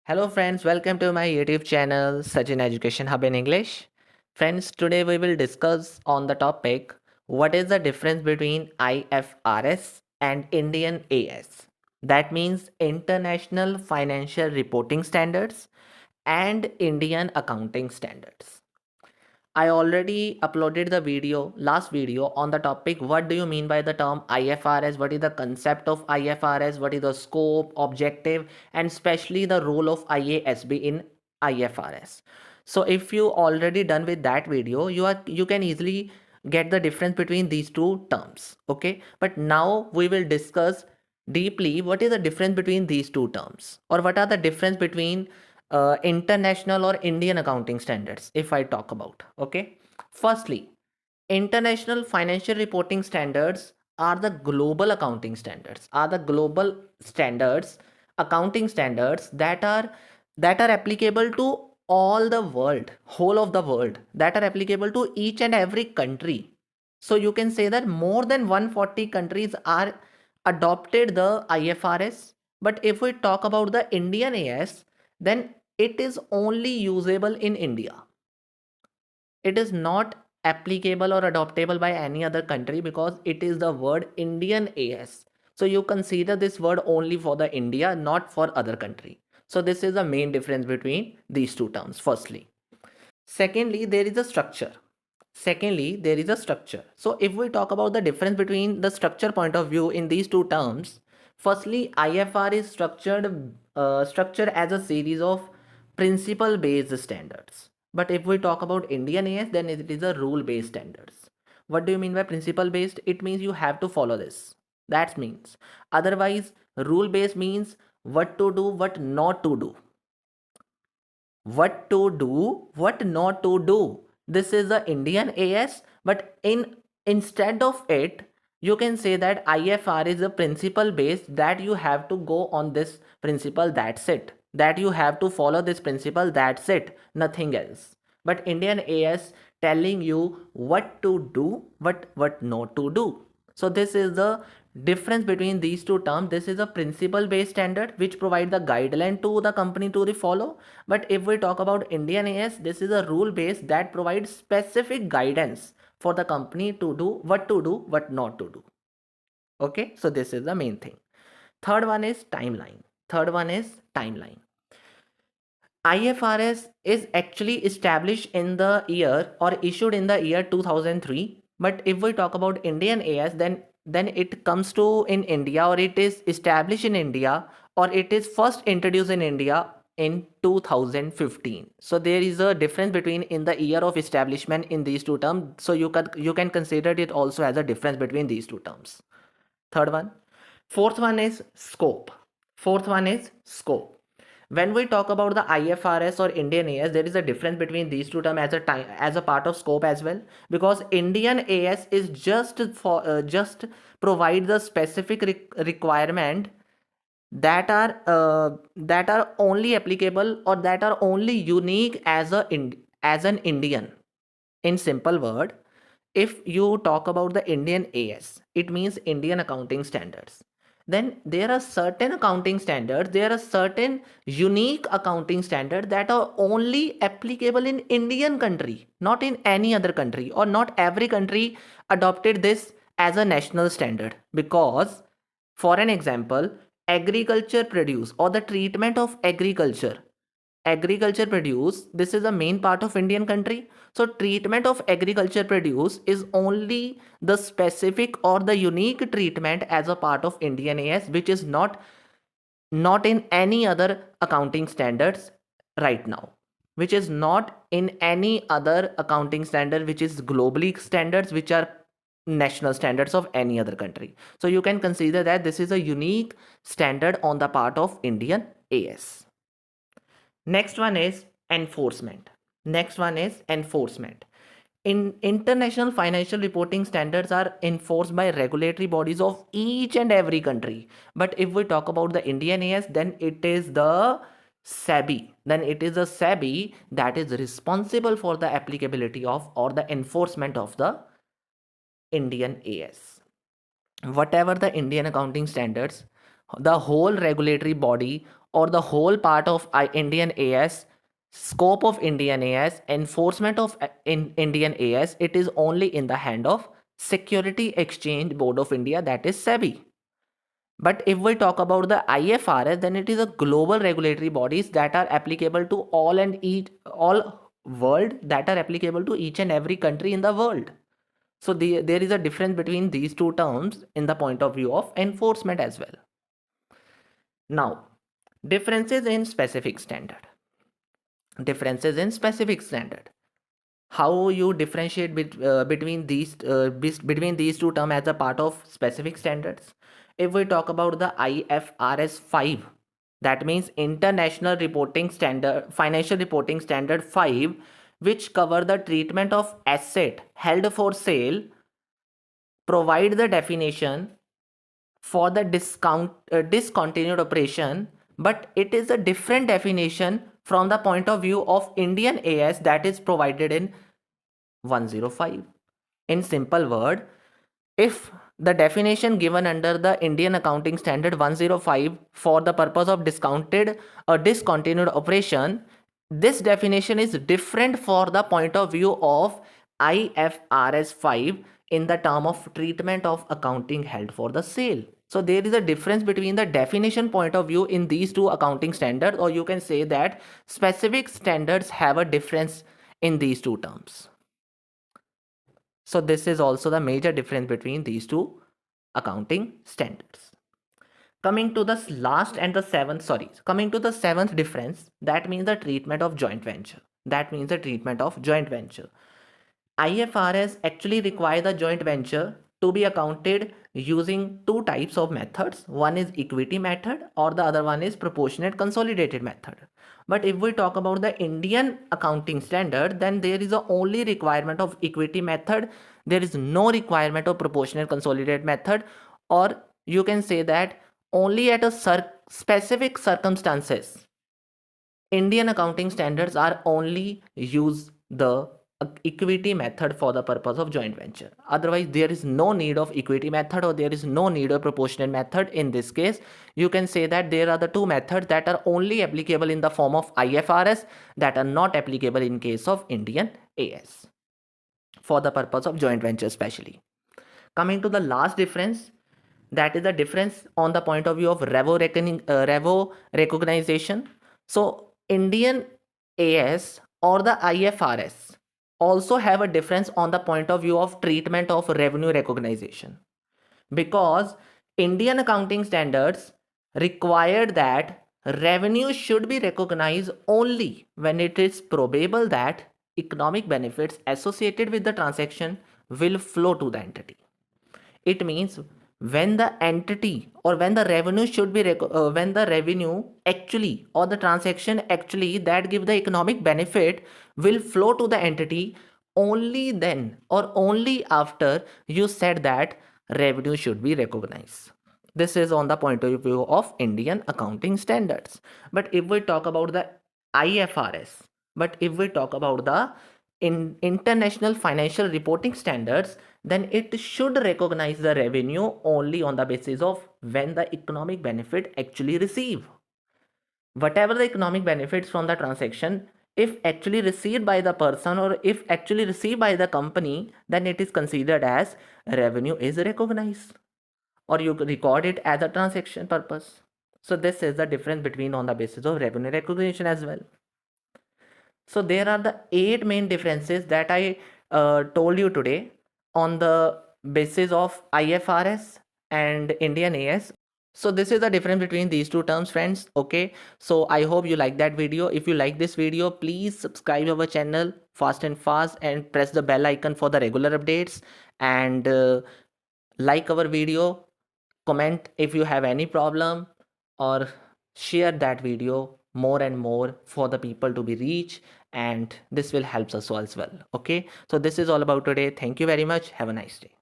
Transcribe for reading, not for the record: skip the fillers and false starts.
Hello friends, welcome to my YouTube channel Sachin Education Hub in English. Friends, today we will discuss on the topic what is the difference between IFRS and Indian AS. That means International Financial Reporting Standards and Indian Accounting Standards. I already uploaded the last video on the topic what do you mean by the term IFRS, what is the concept of IFRS, what is the scope, objective, and especially the role of IASB in IFRS. So if you already done with that video, you can easily get the difference between these two terms. Okay, but now we will discuss deeply what is the difference between these two terms, or what are the difference between international or Indian accounting standards if I talk about. Okay. Firstly, international financial reporting standards are the global accounting standards, accounting standards that are applicable to all the world, whole of the world, that are applicable to each and every country. So you can say that more than 140 countries are adopted the IFRS. But if we talk about the Indian AS, then it is only usable in India. It is not applicable or adoptable by any other country because it is the word Indian AS. So you consider this word only for the India, not for other country. So this is the main difference between these two terms, firstly. Secondly, there is a structure. So if we talk about the difference between the structure point of view in these two terms, firstly, IFR is structured as a series of principle based standards. But if we talk about Indian AS, then it is a rule based standards. What do you mean by principle based? It means you have to follow this. That means otherwise, rule based means what to do, what not to do, what to do, what not to do. This is the Indian AS, but instead of it, you can say that IFR is a principle based, that you have to go on this principle, that's it. That you have to follow this principle, that's it, nothing else. But Indian AS telling you what to do, what not to do. So this is the difference between these two terms. This is a principle based standard which provide the guideline to the company to follow. But if we talk about Indian AS, this is a rule based that provides specific guidance for the company to do, what not to do. Okay, so this is the main thing. Third one is timeline. IFRS is actually established in the year, or issued in the year 2003. But if we talk about Indian AS, then it comes to in India, or it is established in India, or it is first introduced in India in 2015. So there is a difference between in the year of establishment in these two terms. So you can consider it also as a difference between these two terms. Third one. Fourth one is scope. When we talk about the IFRS or Indian AS, there is a difference between these two terms as a part of scope as well, because Indian AS is just provide the specific requirement that are only applicable, or that are only unique as an Indian. In simple word, if you talk about the Indian AS, it means Indian accounting standards. Then there are certain accounting standards, there are certain unique accounting standards that are only applicable in Indian country, not in any other country, or not every country adopted this as a national standard. Because, for an example, agriculture produce, or the treatment of agriculture produce, this is a main part of Indian country. So treatment of agriculture produce is only the specific or the unique treatment as a part of Indian AS, which is not in any other accounting standards right now, which is not in any other accounting standard, which is globally standards, which are national standards of any other country. So you can consider that this is a unique standard on the part of Indian AS. Next one is enforcement. In international financial reporting standards are enforced by regulatory bodies of each and every country. But if we talk about the Indian AS, then it is the SEBI. That is responsible for the applicability of, or the enforcement of, the Indian AS. Whatever the Indian accounting standards, the whole regulatory body or the whole part of Indian AS, scope of Indian AS, enforcement of Indian AS, it is only in the hand of Security Exchange Board of India, that is SEBI. But if we talk about the IFRS, then it is a global regulatory bodies that are applicable to all world, that are applicable to each and every country in the world. So there is a difference between these two terms in the point of view of enforcement as well. Now, differences in specific standard. Differences in specific standard. How you differentiate between these two terms as a part of specific standards? If we talk about the IFRS 5, that means International Reporting Standard, Financial Reporting Standard 5, which cover the treatment of asset held for sale, provide the definition for the discontinued operation, but it is a different definition from the point of view of Indian AS that is provided in 105. In simple word, if the definition given under the Indian Accounting Standard 105 for the purpose of discounted or discontinued operation, this definition is different for the point of view of IFRS 5 in the term of treatment of accounting held for the sale. So there is a difference between the definition point of view in these two accounting standards, or you can say that specific standards have a difference in these two terms. So this is also the major difference between these two accounting standards. Coming to the seventh difference, that means the treatment of joint venture. IFRS actually requires the joint venture to be accounted using two types of methods. One is equity method or the other one is proportionate consolidated method. But if we talk about the Indian accounting standard, then there is a only requirement of equity method. There is no requirement of proportionate consolidated method, or you can say that only at a specific circumstances, Indian accounting standards are only use the equity method for the purpose of joint venture. Otherwise, there is no need of equity method or there is no need of proportionate method. In this case, you can say that there are the two methods that are only applicable in the form of IFRS, that are not applicable in case of Indian AS for the purpose of joint venture especially. Coming to the last difference, that is the difference on the point of view of revo recognition. So Indian AS or the IFRS also have a difference on the point of view of treatment of revenue recognition, because Indian accounting standards required that revenue should be recognized only when it is probable that economic benefits associated with the transaction will flow to the entity. It means when the entity or when the revenue should be when the revenue actually or the transaction actually that give the economic benefit will flow to the entity, only then or only after you said that revenue should be recognized. This is on the point of view of Indian accounting standards. But if we talk about the IFRS, but if we talk about the international financial reporting standards, then it should recognize the revenue only on the basis of when the economic benefit actually receive. Whatever the economic benefits from the transaction, if actually received by the person or if actually received by the company, then it is considered as revenue is recognized, or you record it as a transaction purpose. So this is the difference between on the basis of revenue recognition as well. So there are the 8 main differences that I told you today on the basis of IFRS and Indian AS. So this is the difference between these two terms, friends. Okay, so I hope you like that video. If you like this video, please subscribe our channel fast and press the bell icon for the regular updates, and like our video, comment if you have any problem, or share that video more and more for the people to be reached, and this will help us as well. Okay, so this is all about today. Thank you very much. Have a nice day.